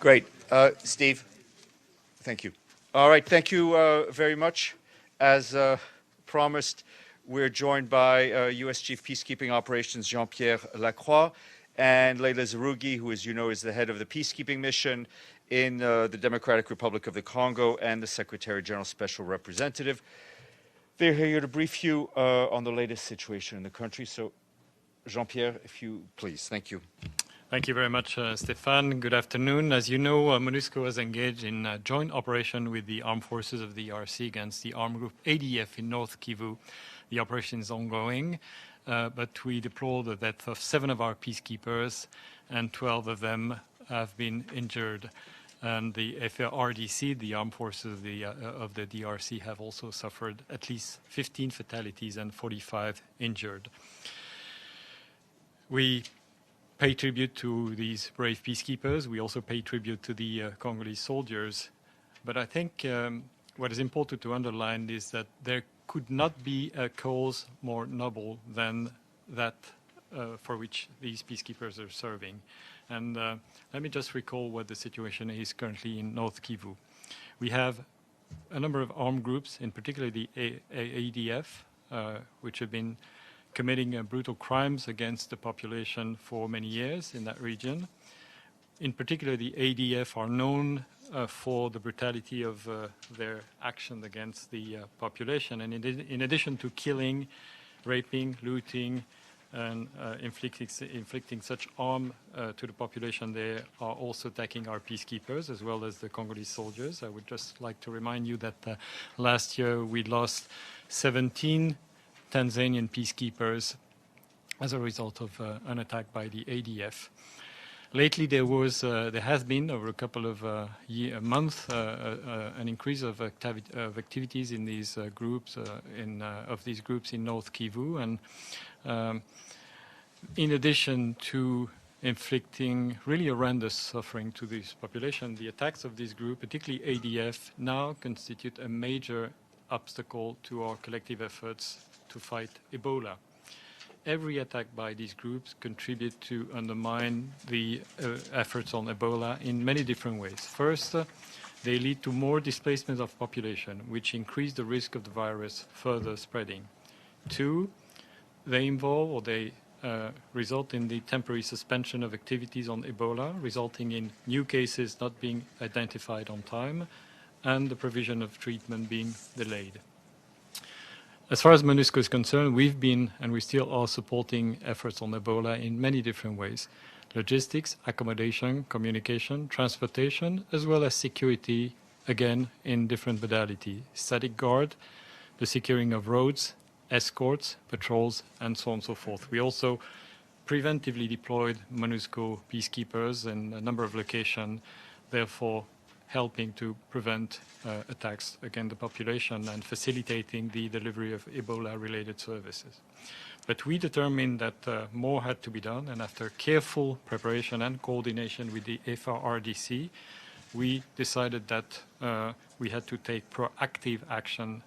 Great. Steve, thank you. All right, thank you very much. As promised, we're joined by U.S. Chief Peacekeeping Operations Jean-Pierre Lacroix and Leila Zerrougui, who, as you know, is the head of the peacekeeping mission in the Democratic Republic of the Congo and the Secretary General Special Representative. They're here to brief you on the latest situation in the country. So, Jean-Pierre, if you please. Thank you. Thank you very much, Stéphane. Good afternoon. As you know, MONUSCO was engaged in a joint operation with the armed forces of the DRC against the armed group ADF in North Kivu. The operation is ongoing, but we deplore the death of 7 of our peacekeepers, and 12 of them have been injured. And the FARDC, the armed forces of the DRC, have also suffered at least 15 fatalities and 45 injured. We pay tribute to these brave peacekeepers. We also pay tribute to the Congolese soldiers. But I think what is important to underline is that there could not be a cause more noble than that for which these peacekeepers are serving. And let me just recall what the situation is currently in North Kivu. We have a number of armed groups, in particular the ADF, which have been committing brutal crimes against the population for many years in that region. In particular, the ADF are known for the brutality of their action against the population. And in addition to killing, raping, looting, and inflicting such harm to the population, they are also attacking our peacekeepers as well as the Congolese soldiers. I would just like to remind you that last year we lost 17 Tanzanian peacekeepers as a result of an attack by the ADF. Lately, there has been over a couple of months an increase of activities in these groups in North Kivu, and in addition to inflicting really horrendous suffering to this population, the attacks of this group, particularly ADF, now constitute a major obstacle to our collective efforts to fight Ebola. Every attack by these groups contribute to undermine the efforts on Ebola in many different ways. First, they lead to more displacement of population, which increase the risk of the virus further spreading. 2, they involve or they result in the temporary suspension of activities on Ebola, resulting in new cases not being identified on time and the provision of treatment being delayed. As far as MONUSCO is concerned, we've been and we still are supporting efforts on Ebola in many different ways. Logistics, accommodation, communication, transportation, as well as security, again, in different modalities. Static guard, the securing of roads, escorts, patrols, and so on and so forth. We also preventively deployed MONUSCO peacekeepers in a number of locations, therefore helping to prevent attacks against the population and facilitating the delivery of Ebola-related services. But we determined that more had to be done, and after careful preparation and coordination with the FARDC, we decided that we had to take proactive action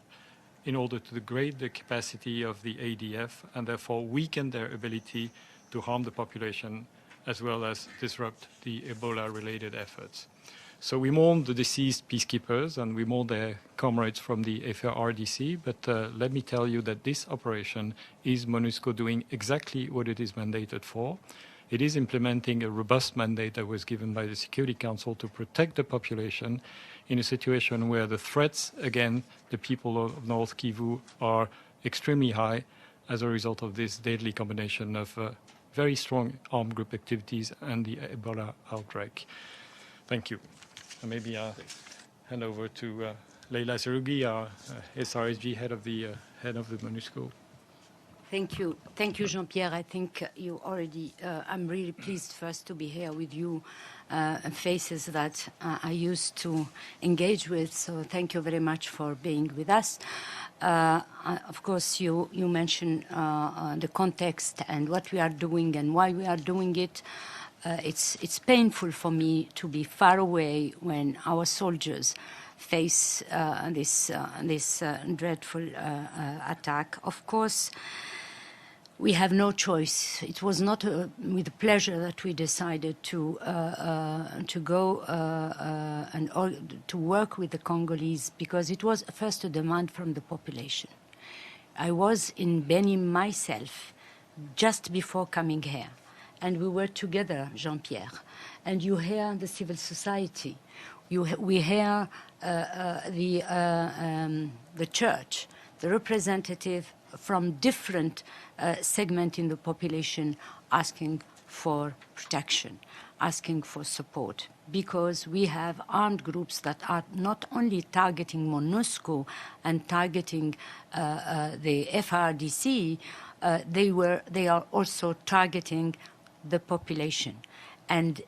in order to degrade the capacity of the ADF and therefore weaken their ability to harm the population as well as disrupt the Ebola-related efforts. So we mourn the deceased peacekeepers and we mourn their comrades from the FARDC, but let me tell you that this operation is MONUSCO doing exactly what it is mandated for. It is implementing a robust mandate that was given by the Security Council to protect the population in a situation where the threats against the people of North Kivu are extremely high as a result of this deadly combination of very strong armed group activities and the Ebola outbreak. Thank you. And maybe I'll hand over to Leila Zerrougui, our SRSG head of the MONUSCO. Thank you, Jean-Pierre. I think you already. I'm really pleased first to be here with you, faces that I used to engage with. So thank you very much for being with us. Of course, you mentioned the context and what we are doing and why we are doing it. It's painful for me to be far away when our soldiers face this dreadful attack. Of course, we have no choice. It was not with pleasure that we decided to go and to work with the Congolese, because it was first a demand from the population. I was in Beni myself just before coming here, and we were together, Jean-Pierre. And you hear the civil society, we hear the church, the representative from different segments in the population asking for protection, asking for support, because we have armed groups that are not only targeting MONUSCO and targeting the FRDC, they are also targeting the population. And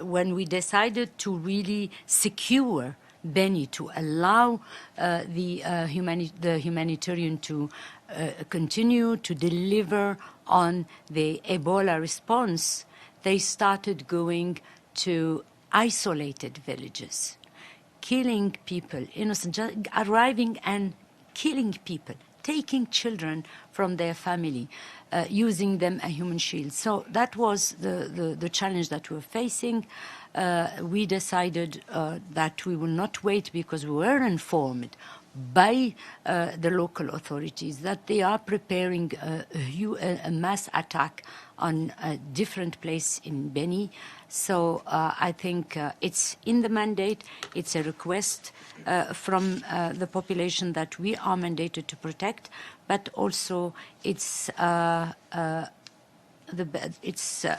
when we decided to really secure Beni, to allow the humanitarian to continue to deliver on the Ebola response, they started going to isolated villages, killing people, innocent, arriving and killing people, taking children from their family, using them as human shields. So that was the challenge that we were facing. We decided that we will not wait, because we were informed by the local authorities that they are preparing a mass attack on a different place in Beni. So I think it's in the mandate, it's a request from the population that we are mandated to protect, but also it's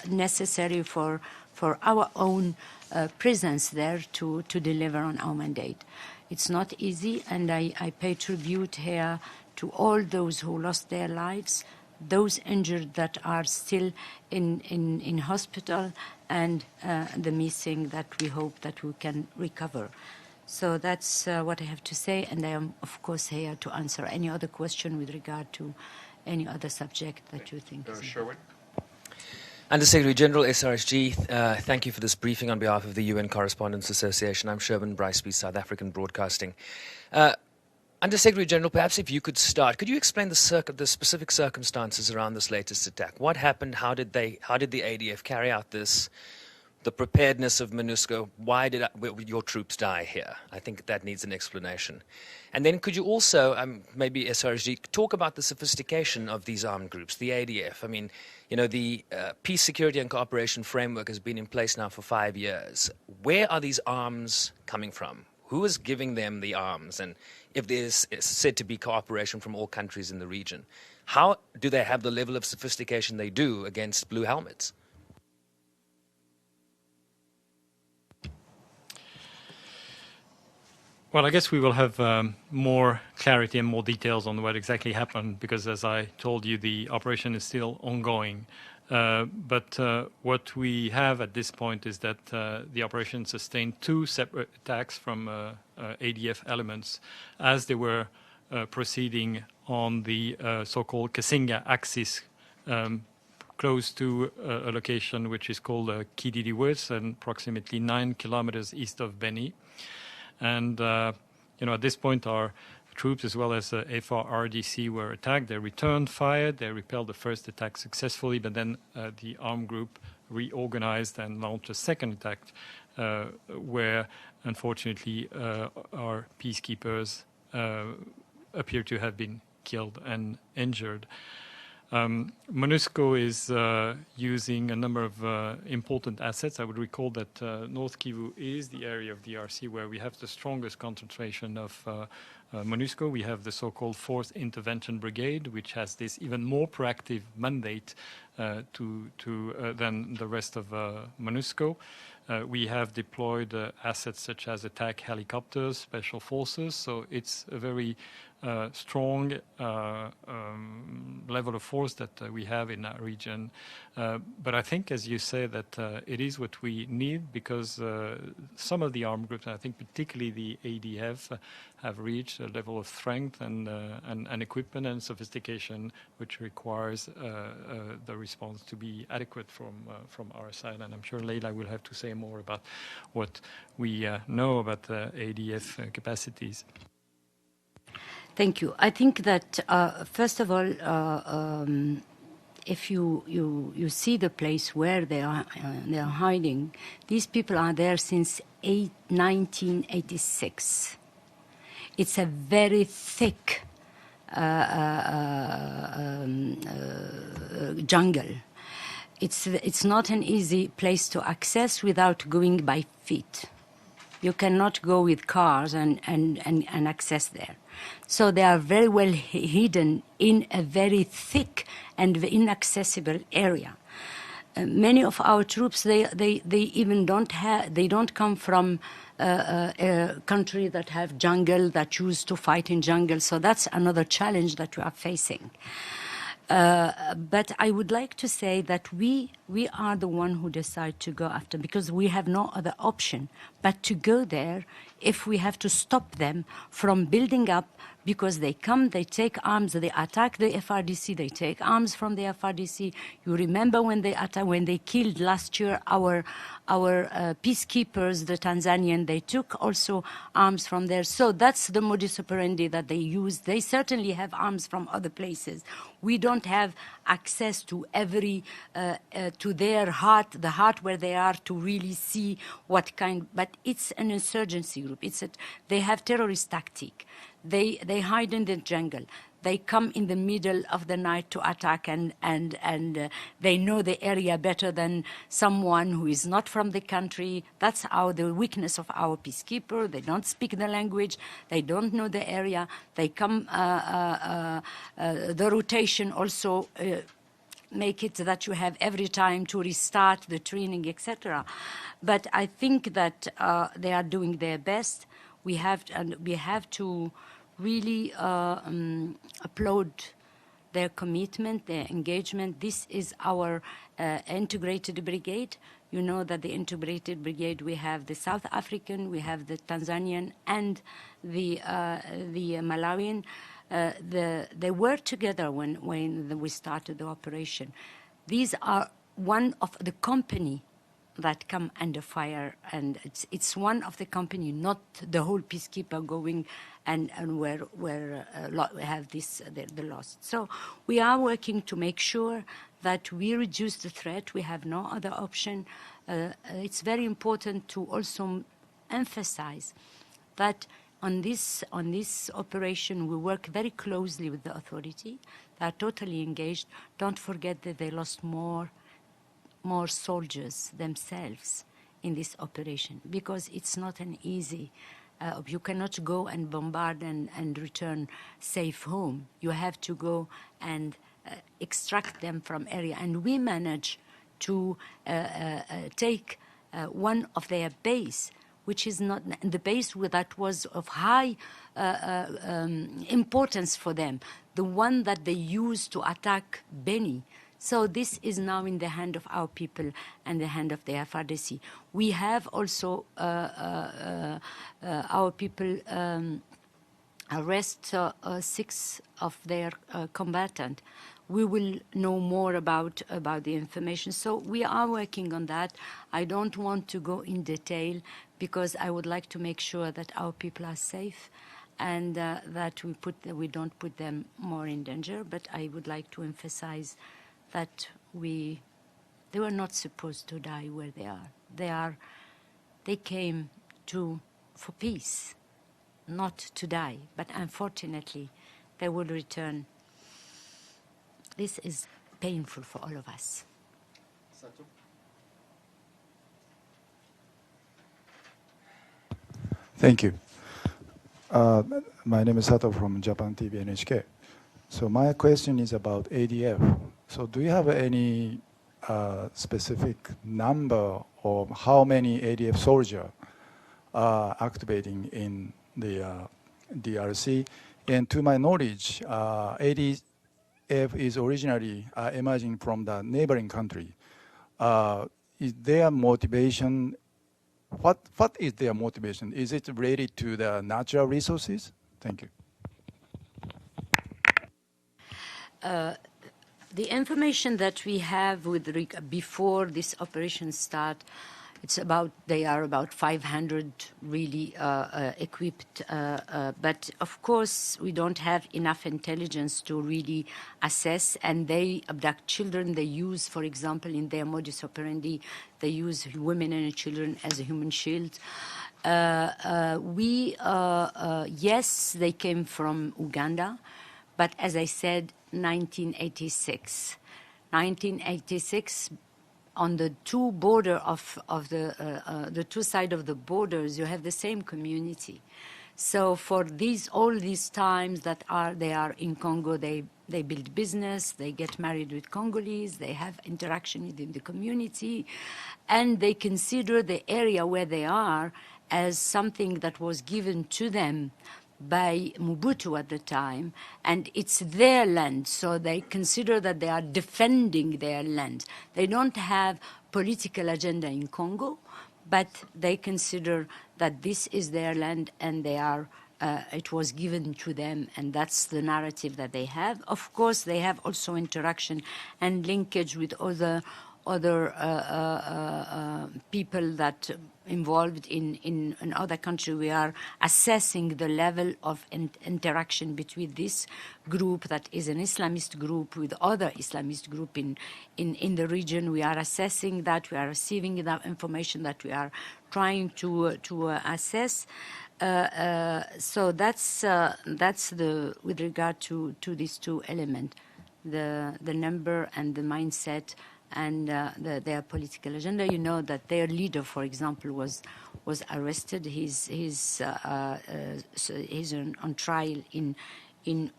necessary for our own presence there to deliver on our mandate. It's not easy, and I pay tribute here to all those who lost their lives, those injured that are still in hospital, and the missing that we hope that we can recover. So that's what I have to say, and I am, of course, here to answer any other question with regard to any other subject that you think is Sherwin? Under-Secretary General, SRSG, thank you for this briefing on behalf of the UN Correspondents Association. I'm Sherwin Briceby, South African Broadcasting. Under-Secretary General, perhaps if you could start, could you explain the specific circumstances around this latest attack? What happened? How did the ADF carry out this? The preparedness of MONUSCO? Why did your troops die here? I think that needs an explanation. And then could you also, maybe SRSG, talk about the sophistication of these armed groups, the ADF? I mean, you know, the Peace, Security and Cooperation Framework has been in place now for 5 years. Where are these arms coming from? Who is giving them the arms? And if there's said to be cooperation from all countries in the region, how do they have the level of sophistication they do against blue helmets? Well, I guess we will have more clarity and more details on what exactly happened, because as I told you, the operation is still ongoing. But what we have at this point is that the operation sustained 2 separate attacks from ADF elements as they were proceeding on the so-called Kasinga axis, close to a location which is called Kididi Woods, and approximately 9 kilometers east of Beni. And, at this point, our troops as well as FRDC were attacked. They returned fire. They repelled the first attack successfully, but then the armed group reorganized and launched a second attack where, unfortunately, our peacekeepers appear to have been killed and injured. MONUSCO is using a number of important assets. I would recall that North Kivu is the area of DRC where we have the strongest concentration of MONUSCO. We have the so-called Fourth Intervention Brigade, which has this even more proactive mandate than the rest of MONUSCO. We have deployed assets such as attack helicopters, special forces. So it's a very strong level of force that we have in that region. But I think, as you say, that it is what we need, because some of the armed groups, I think particularly the ADF, have reached a level of strength and equipment and sophistication which requires the response to be adequate from our side. And I'm sure Leila will have to say more about what we know about ADF capacities. Thank you. I think that, first of all, if you see the place where they are hiding, these people are there since 1986. It's a very thick jungle. It's not an easy place to access without going by feet. You cannot go with cars and access there. So they are very well hidden in a very thick and inaccessible area. Many of our troops, they even don't come from a country that have jungle, that choose to fight in jungle. So that's another challenge that we are facing. But I would like to say that we are the one who decide to go after, because we have no other option but to go there if we have to stop them from building up, because they come, they take arms, they attack the FRDC, they take arms from the FRDC. You remember when they killed last year our peacekeepers, the Tanzanian, they took also arms from there. So that's the modus operandi that they use. They certainly have arms from other places. We don't have access to every, to their heart, the heart where they are, to really see what kind, but it's an insurgency group. They have terrorist tactic. They hide in the jungle. They come in the middle of the night to attack, and they know the area better than someone who is not from the country. That's the weakness of our peacekeeper. They don't speak the language. They don't know the area. They come, the rotation also make it that you have every time to restart the training, etc. But I think that they are doing their best. We have to really applaud their commitment, their engagement. This is our integrated brigade. You know that the integrated brigade, we have the South African, we have the Tanzanian, and the Malawian. They were together when we started the operation. These are one of the company that come under fire, and it's one of the company, not the whole peacekeeper going and where we have the loss. So we are working to make sure that we reduce the threat. We have no other option. It's very important to also emphasize that on this operation we work very closely with the authority. They are totally engaged. Don't forget that they lost more soldiers themselves in this operation, because it's not an easy, you cannot go and bombard and return safe home. You have to go and extract them from area. And we managed to take one of their base, which is not the base that was of high importance for them, the one that they used to attack Beni. So this is now in the hand of our people and the hand of the FRDC. We have also our people arrest 6 of their combatants. We will know more about the information. So we are working on that. I don't want to go in detail because I would like to make sure that our people are safe and that we don't put them more in danger. But I would like to emphasize that they were not supposed to die where they are. They came for peace, not to die. But unfortunately, they will return. This is painful for all of us. Sato? Thank you. My name is Sato from Japan TV NHK. So my question is about ADF. So do you have any specific number of how many ADF soldiers are activating in the DRC? And to my knowledge, ADF is originally emerging from the neighboring country. Is their motivation, what is their motivation? Is it related to the natural resources? Thank you. The information that we have before this operation start They are about 500 really equipped, but of course we don't have enough intelligence to really assess, and they abduct children. They use, for example, in their modus operandi, they use women and children as a human shield. Yes, they came from Uganda, but as I said, 1986. 1986, on the two border of the two sides of the borders, you have the same community. So for all these times that they are in Congo, they build business, they get married with Congolese, they have interaction within the community, and they consider the area where they are as something that was given to them by Mobutu at the time, and it's their land, so they consider that they are defending their land. They don't have political agenda in Congo, but they consider that this is their land and it was given to them, and that's the narrative that they have. Of course, they have also interaction and linkage with other people that involved in other countries. We are assessing the level of interaction between this group that is an Islamist group with other Islamist group in the region. We are assessing that. We are receiving that information that we are trying to assess. So that's with regard to these two elements, the number and the mindset, and their political agenda. You know that their leader, for example, was arrested. He's on trial in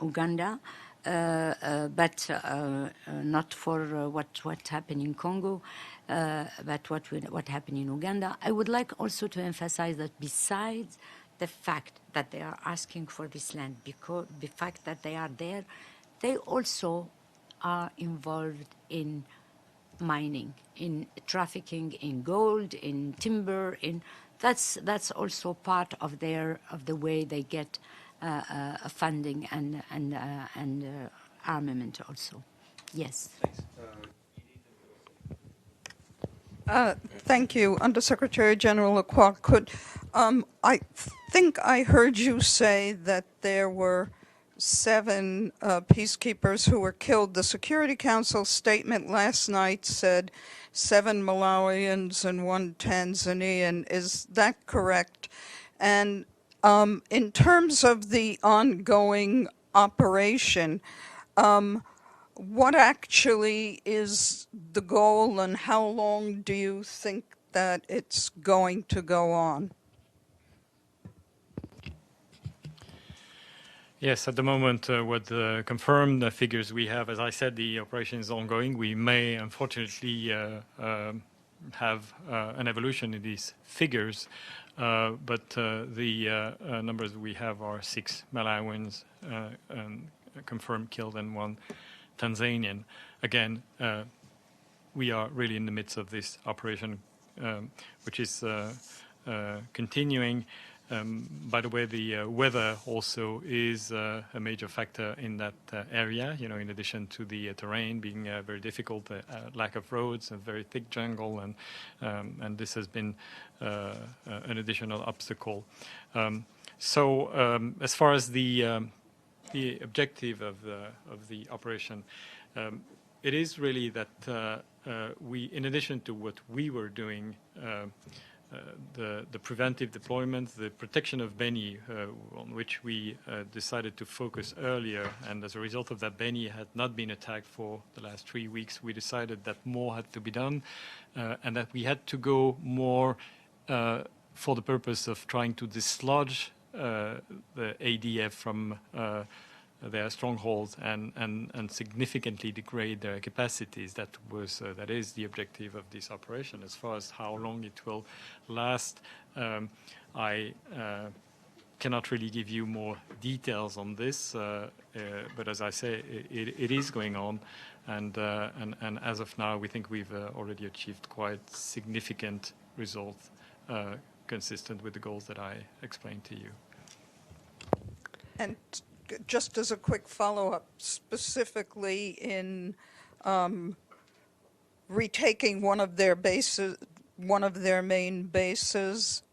Uganda, but not for what happened in Congo, but what happened in Uganda. I would like also to emphasize that besides the fact that they are asking for this land, because the fact that they are there, they also are involved in mining, in trafficking in gold, in timber, that's also part of the way they get funding and armament also. Yes. Thank you, Undersecretary General Lacroix. I think I heard you say that there were 7 peacekeepers who were killed. The Security Council statement last night said 7 Malawians and 1 Tanzanian. Is that correct? And in terms of the ongoing operation, what actually is the goal, and how long do you think that it's going to go on? Yes, at the moment, what the confirmed figures we have, as I said, the operation is ongoing. We may, unfortunately, have an evolution in these figures, but the numbers we have are 6 Malawians confirmed killed and 1 Tanzanian. Again, we are really in the midst of this operation, which is continuing. By the way, the weather also is a major factor in that area, you know, in addition to the terrain being very difficult, lack of roads, a very thick jungle, and this has been an additional obstacle. So as far as the objective of the operation, it is really that we, in addition to what we were doing, the preventive deployment, the protection of Beni, on which we decided to focus earlier, and as a result of that, Beni had not been attacked for the last 3 weeks. We decided that more had to be done, and that we had to go more for the purpose of trying to dislodge the ADF from their strongholds and significantly degrade their capacities. That is the objective of this operation. As far as how long it will last, I cannot really give you more details on this. But as I say, it is going on, and as of now, we think we've already achieved quite significant results consistent with the goals that I explained to you. And just as a quick follow-up, specifically in retaking one of their bases, one of their main bases?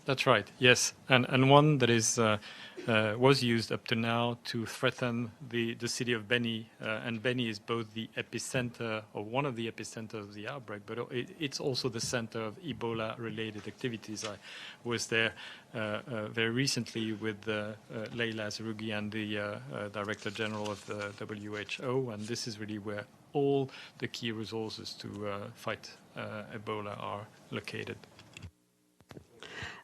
That's right, yes. And one that is was used up to now to threaten the city of Beni. And Beni is both the epicenter, or one of the epicenters of the outbreak, but it's also the center of Ebola-related activities. I was there very recently with Leila Zerrougui and the Director General of the WHO, and this is really where all the key resources to fight Ebola are located.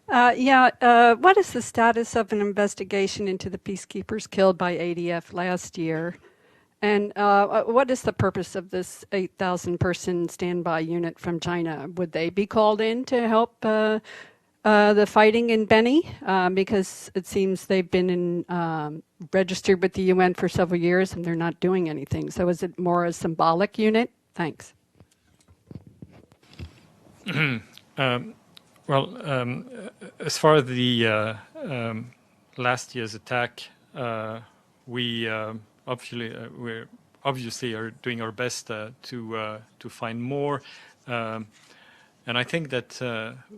What is the status of an investigation into the peacekeepers killed by ADF last year? And what is the purpose of this 8,000-person standby unit from China? Would they be called in to help the fighting in Beni? Because it seems they've been registered with the UN for several years and they're not doing anything. So is it more a symbolic unit? Thanks. As far as the last year's attack, we obviously are doing our best to find more. And I think that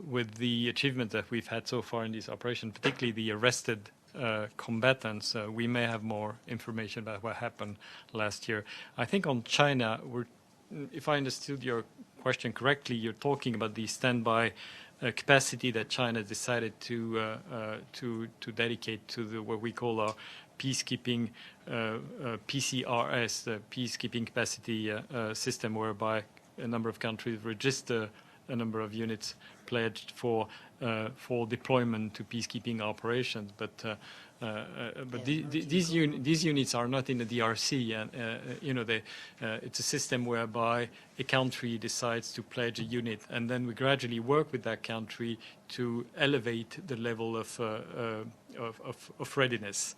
with the achievement that we've had so far in this operation, particularly the arrested combatants, we may have more information about what happened last year. I think on China, if I understood your question correctly, you're talking about the standby capacity that China decided to dedicate to what we call our peacekeeping PCRS, the peacekeeping capacity system, whereby a number of countries register a number of units pledged for deployment to peacekeeping operations. But these units are not in the DRC, and it's a system whereby a country decides to pledge a unit, and then we gradually work with that country to elevate the level of readiness.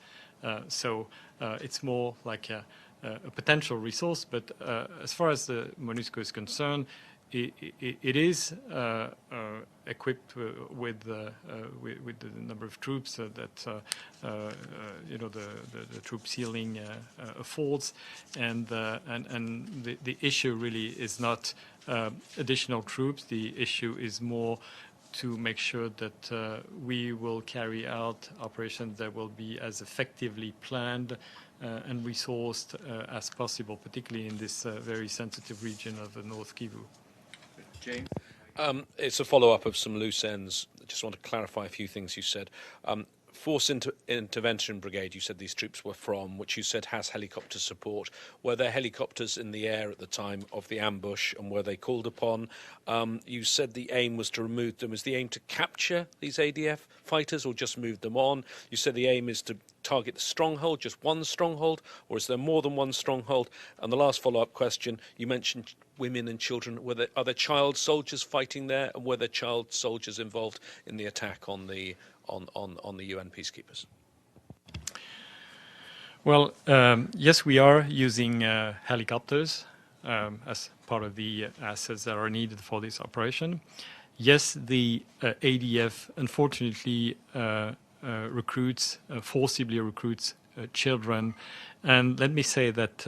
So it's more like a potential resource, but as far as the MONUSCO is concerned, it is equipped with the number of troops that the troop ceiling affords, and the issue really is not additional troops. The issue is more to make sure that we will carry out operations that will be as effectively planned and resourced as possible, particularly in this very sensitive region of the North Kivu. James? It's a follow-up of some loose ends. I just want to clarify a few things you said. Force Intervention Brigade, you said these troops were from, which you said has helicopter support. Were there helicopters in the air at the time of the ambush, and were they called upon? You said the aim was to remove them. Is the aim to capture these ADF fighters or just move them on? You said the aim is to target the stronghold, just one stronghold, or is there more than one stronghold? And the last follow-up question, you mentioned women and children. Are there child soldiers fighting there, and were there child soldiers involved in the attack on the UN peacekeepers? Well, yes, we are using helicopters as part of the assets that are needed for this operation. Yes, the ADF unfortunately forcibly recruits children. And let me say that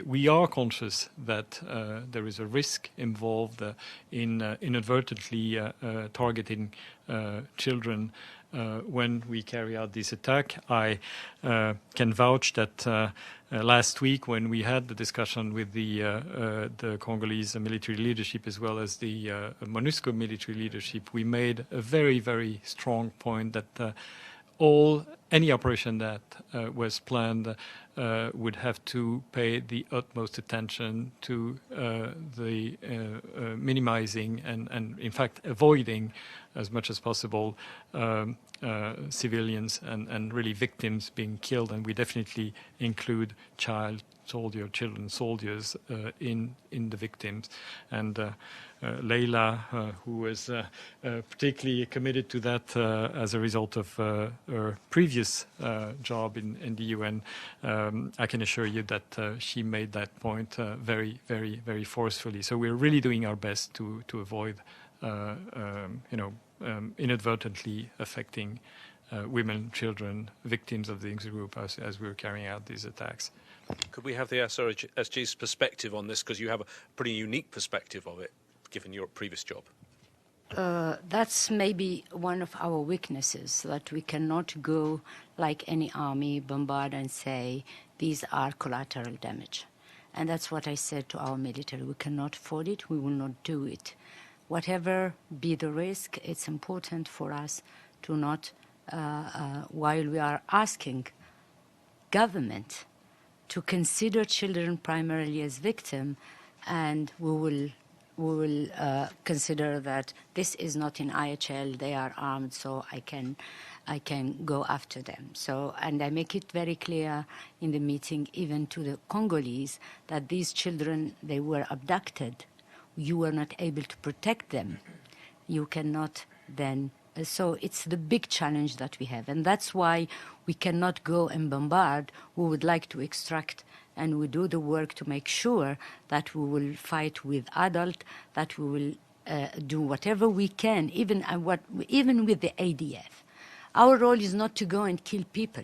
we are conscious that there is a risk involved in inadvertently targeting children when we carry out this attack. I can vouch that last week, when we had the discussion with the Congolese military leadership as well as the MONUSCO military leadership, we made a very, very strong point that any operation that was planned would have to pay the utmost attention to the minimizing and in fact avoiding as much as possible civilians and really victims being killed, and we definitely include children soldiers in the victims. And Leila, who was particularly committed to that as a result of her previous job in the UN, I can assure you that she made that point very, very, very forcefully. So we're really doing our best to avoid, inadvertently affecting women, children, victims of the INGS group as we're carrying out these attacks. Could we have the SRSG's perspective on this? Because you have a pretty unique perspective of it, given your previous job. That's maybe one of our weaknesses, that we cannot go like any army, bombard and say, these are collateral damage. And that's what I said to our military. We cannot afford it. We will not do it. Whatever be the risk, it's important for us to not, while we are asking government to consider children primarily as victims, and we will consider that this is not in IHL, they are armed, so I can go after them. So, and I make it very clear in the meeting, even to the Congolese, that these children, they were abducted. You were not able to protect them. You cannot then. So it's the big challenge that we have. And that's why we cannot go and bombard. We would like to extract, and we do the work to make sure that we will fight with adults, that we will do whatever we can, even with the ADF. Our role is not to go and kill people.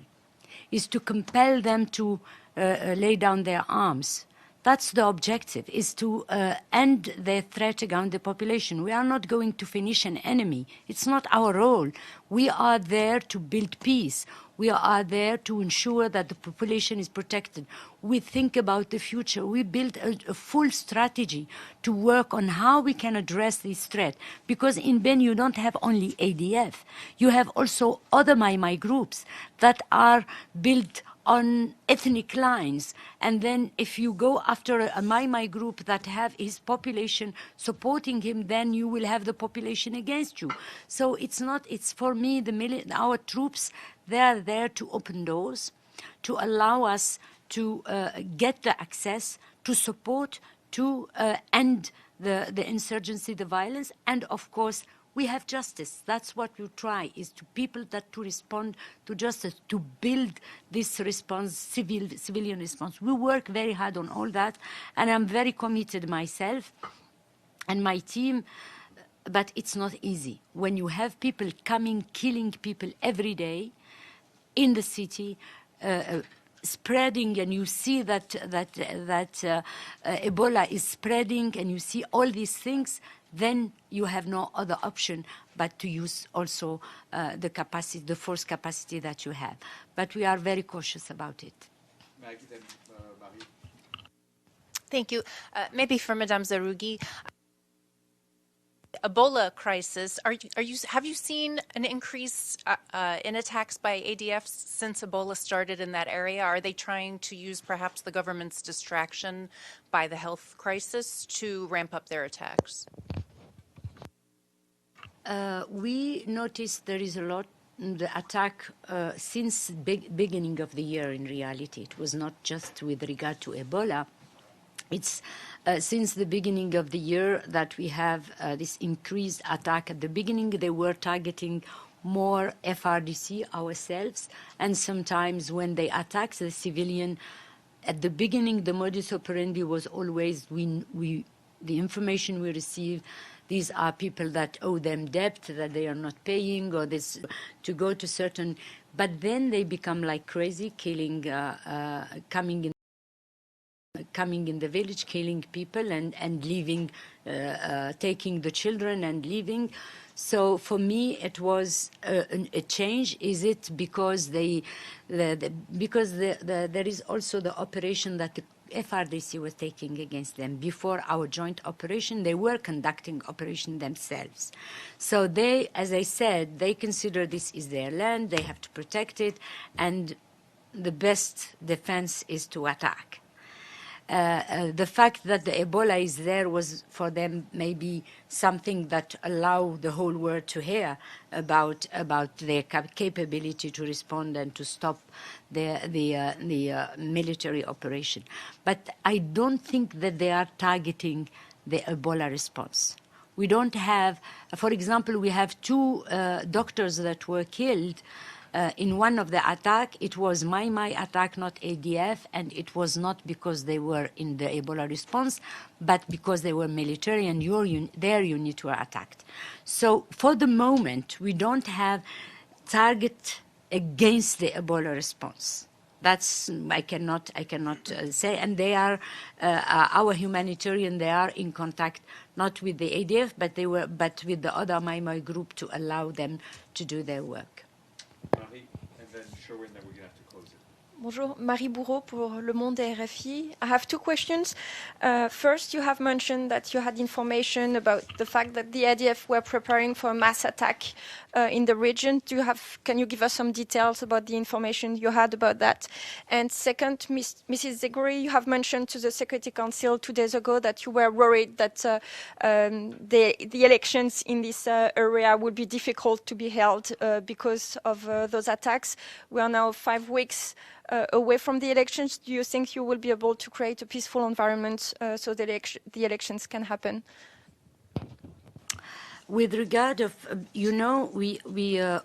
It's to compel them to lay down their arms. That's the objective, is to end the threat against the population. We are not going to finish an enemy. It's not our role. We are there to build peace. We are there to ensure that the population is protected. We think about the future. We build a full strategy to work on how we can address this threat. Because in Ben, you don't have only ADF. You have also other Mai groups that are built on ethnic lines. And then if you go after a Mai group that have his population supporting him, then you will have the population against you. So it's for me, our troops, they are there to open doors, to allow us to get the access, to support, to end the insurgency, the violence, and of course, we have justice. That's what we try, is to people that to respond to justice, to build this response, civilian response. We work very hard on all that, and I'm very committed myself and my team, but it's not easy. When you have people coming, killing people every day in the city, spreading, and you see that Ebola is spreading, and you see all these things, then you have no other option but to use also the capacity, the force capacity that you have. But we are very cautious about it. Maggie, then, Marie. Thank you. Maybe for Madame Zerrougui. Ebola crisis, have you seen an increase in attacks by ADF since Ebola started in that area? Are they trying to use perhaps the government's distraction by the health crisis to ramp up their attacks? We noticed there is a lot, the attack since beginning of the year in reality. It was not just with regard to Ebola. It's since the beginning of the year that we have this increased attack. At the beginning, they were targeting more FRDC ourselves, and sometimes when they attack the civilian, at the beginning, the modus operandi was always the information we receive. These are people that owe them debt, that they are not paying, or this to go to certain. But then they become like crazy, killing, coming in the village, killing people and leaving, taking the children and leaving. So for me, it was a change. Is it because there is also the operation that the FRDC was taking against them. Before our joint operation, they were conducting operation themselves. So they, as I said, they consider this is their land, they have to protect it, and the best defense is to attack. The fact that the Ebola is there was for them maybe something that allowed the whole world to hear about their capability to respond and to stop the military operation. But I don't think that they are targeting the Ebola response. We don't have, for example, we have two doctors that were killed. In one of the attack, it was my attack, not ADF, and it was not because they were in the Ebola response, but because they were military and their unit were attacked. So for the moment, we don't have target against the Ebola response. That's I cannot say. And they are our humanitarian. They are in contact not with the ADF, but with the other Mai group to allow them to do their work. Marie, and then Sherwin, then we're going to have to close it. Bonjour, Marie Bourreau pour Le Monde et RFI. I have two questions. First, you have mentioned that you had information about the fact that the ADF were preparing for a mass attack in the region. Can you give us some details about the information you had about that? And second, Mrs. Zerrougui, you have mentioned to the Security Council 2 days ago that you were worried that the elections in this area would be difficult to be held because of those attacks. We are now 5 weeks away from the elections. Do you think you will be able to create a peaceful environment so the elections can happen? With regard of, we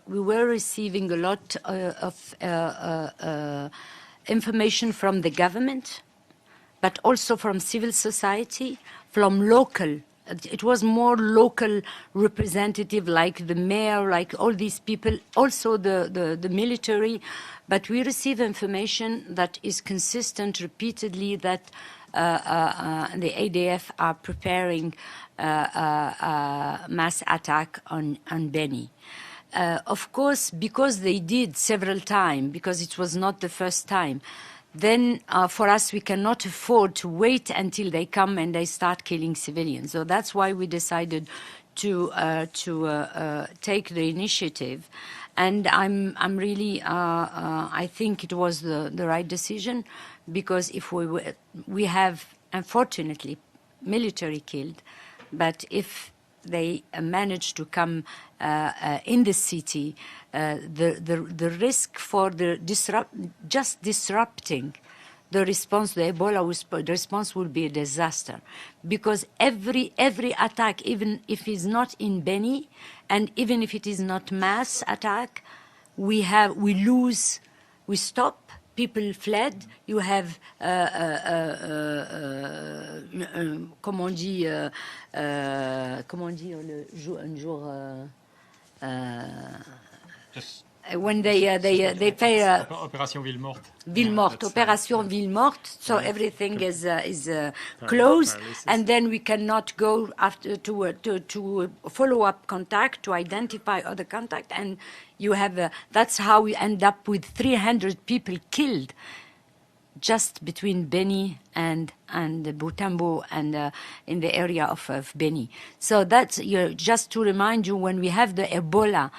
were receiving a lot of information from the government, but also from civil society, from local. It was more local representative, like the mayor, like all these people, also the military. But we receive information that is consistent repeatedly that the ADF are preparing a mass attack on Beni. Of course, because they did several times, because it was not the first time, then for us we cannot afford to wait until they come and they start killing civilians. So that's why we decided to take the initiative. And I'm really, I think it was the right decision, because if we have, unfortunately, military killed, but if they manage to come in the city, the risk for just disrupting the response, the Ebola response will be a disaster, because every attack, even if it's not in Beni, and even if it is not mass attack, we lose, we stop, people fled. You have, comment on dit un jour, when they pay Opération Ville Morte. Ville Morte, Opération Ville Morte. So everything is closed, and then we cannot go after to follow up contact, to identify other contact, and you have that's how we end up with 300 people killed just between Beni and Butembo and in the area of Beni. So that's just to remind you, when we have the Ebola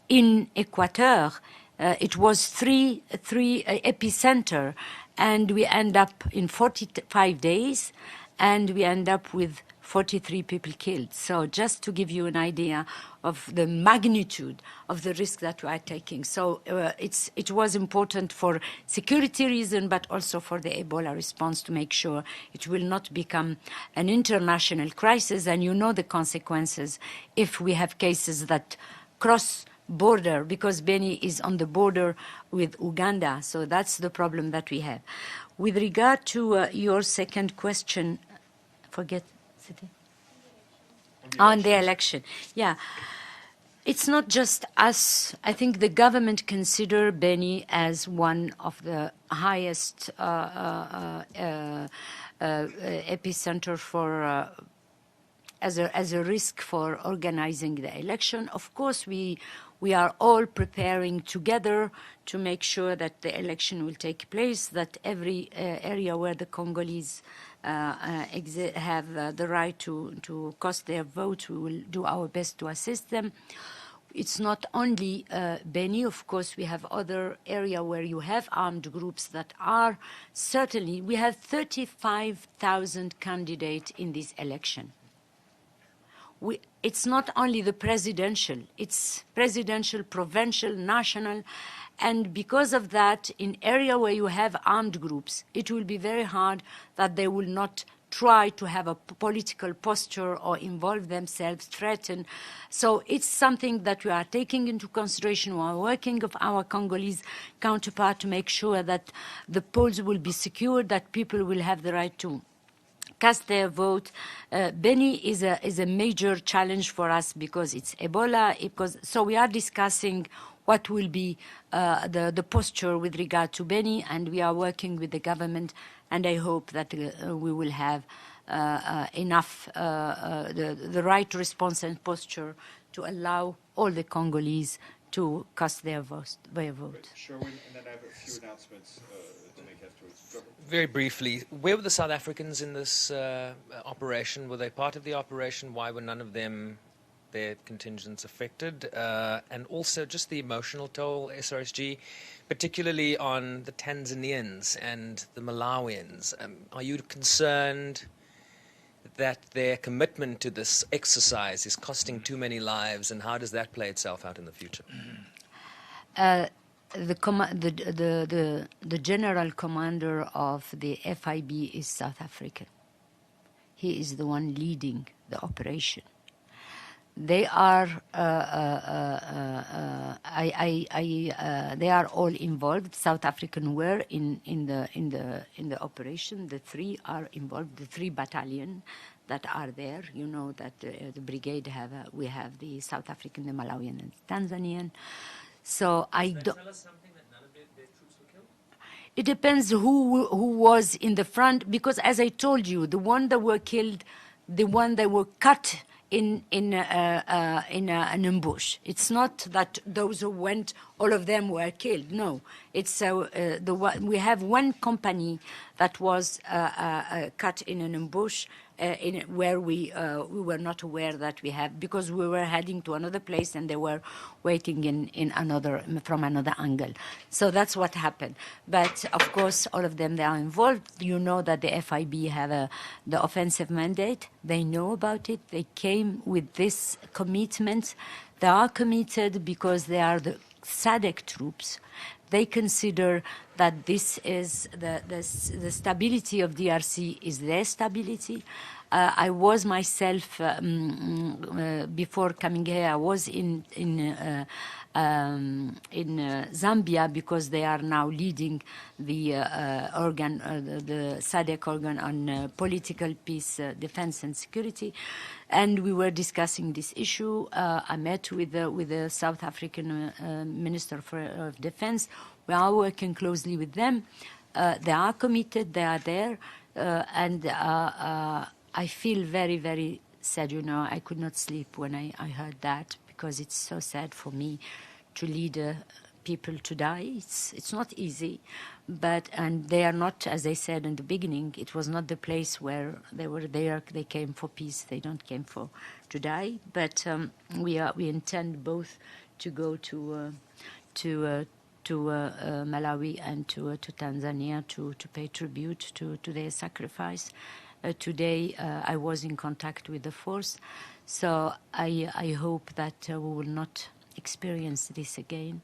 in Equateur, it was three epicenter, and we end up in 45 days, and we end up with 43 people killed. So just to give you an idea of the magnitude of the risk that we are taking. So it was important for security reasons, but also for the Ebola response, to make sure it will not become an international crisis. And you know the consequences if we have cases that cross border, because Beni is on the border with Uganda. So that's the problem that we have. With regard to your second question, on the election. Yeah. It's not just us. I think the government consider Beni as one of the highest epicenter for as a risk for organizing the election. Of course, we are all preparing together to make sure that the election will take place, that every area where the Congolese have the right to cast their vote, we will do our best to assist them. It's not only Beni, of course, we have other areas where you have armed groups that are certainly, we have 35,000 candidates in this election. It's not only the presidential, it's presidential, provincial, national, and because of that, in area where you have armed groups, it will be very hard that they will not try to have a political posture or involve themselves, threaten. So it's something that we are taking into consideration. We are working with our Congolese counterpart to make sure that the polls will be secured, that people will have the right to cast their vote. Beni is a major challenge for us because it's Ebola. So we are discussing what will be the posture with regard to Beni, and we are working with the government, and I hope that we will have enough, the right response and posture to allow all the Congolese to cast their vote. Sherwin, and then I have a few announcements to make afterwards. Very briefly, where were the South Africans in this operation? Were they part of the operation? Why were none of them, their contingents, affected? And also just the emotional toll, SRSG, particularly on the Tanzanians and the Malawians. Are you concerned that their commitment to this exercise is costing too many lives, and how does that play itself out in the future? The general commander of the FIB is South African. He is the one leading the operation. They are they are all involved. South African were in the operation. The three are involved. The 3 battalion that are there. You know that the brigade we have the South African, the Malawian, and the Tanzanian. So I don't. Tell us something that none of their troops were killed? It depends who was in the front, because as I told you, the one that were killed, the one that were cut in an ambush. It's not that those who went, all of them were killed. No, it's we have one company that was cut in an ambush. Where we were not aware that we have, because we were heading to another place and they were waiting from another angle. So that's what happened. But of course, all of them, they are involved. You know that the FIB have the offensive mandate. They know about it. They came with this commitment. They are committed because they are the SADC troops. They consider that this is the stability of DRC is their stability. I was myself before coming here. I was in Zambia, because they are now leading the the SADC organ on political peace, defense, and security. And we were discussing this issue. I met with the South African Minister of Defense. We are working closely with them. They are committed. They are there. And I feel very, very sad. You know, I could not sleep when I heard that, because it's so sad for me to lead people to die. It's not easy. And they are not, as I said in the beginning, it was not the place where they were there. They came for peace. They don't came to die. But we intend both to go to Malawi and to Tanzania to pay tribute to their sacrifice. Today I was in contact with the force, so I hope that we will not experience this again.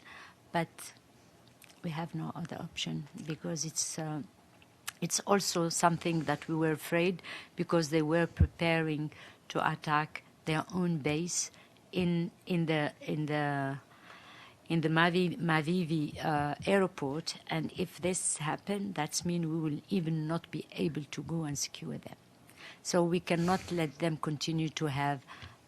But we have no other option, because it's also something that we were afraid, because they were preparing to attack their own base in the Mavivi airport, and if this happens, that means we will even not be able to go and secure them. So we cannot let them continue to have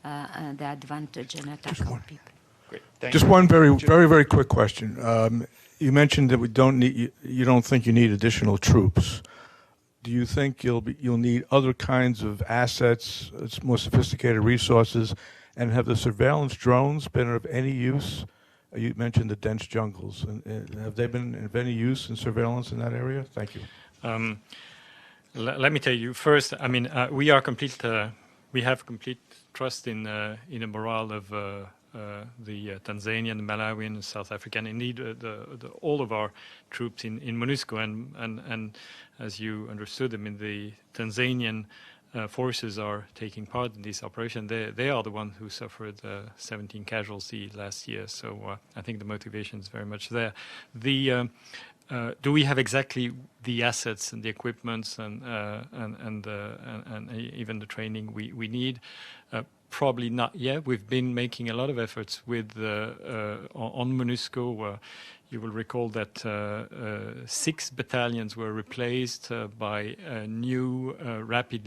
the advantage and attack our people. Great. Thank Just you. one very quick question. You mentioned that you don't think you need additional troops. Do you think you'll need other kinds of assets, more sophisticated resources, and have the surveillance drones been of any use? You mentioned the dense jungles. Have they been of any use in surveillance in that area? Thank you. Let me tell you first. I mean, we have complete trust in the morale of the Tanzanian, Malawian, and South African. Indeed, all of our troops in MONUSCO, and as you understood, I mean, the Tanzanian forces are taking part in this operation. They are the ones who suffered 17 casualties last year. So I think the motivation is very much there. Do we have exactly the assets and the equipments and even the training we need? Probably not yet. We've been making a lot of efforts with on MONUSCO. you will recall that 6 battalions were replaced by new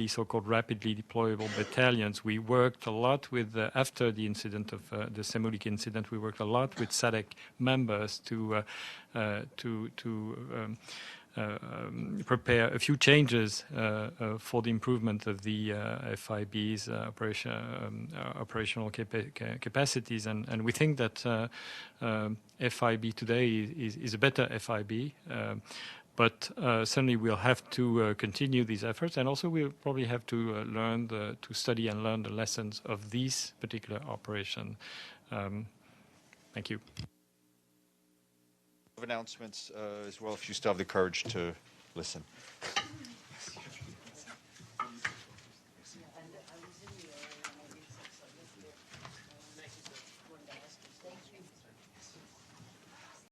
so-called rapidly deployable battalions. We worked a lot with, after the incident of the Semuliki incident, we worked a lot with SADC members to prepare a few changes for the improvement of the FIB's operational capacities. And we think that FIB today is a better FIB. But certainly we'll have to continue these efforts, and also we'll probably have to to study and learn the lessons of this particular operation. Thank you. Announcements as well, if you still have the courage to listen.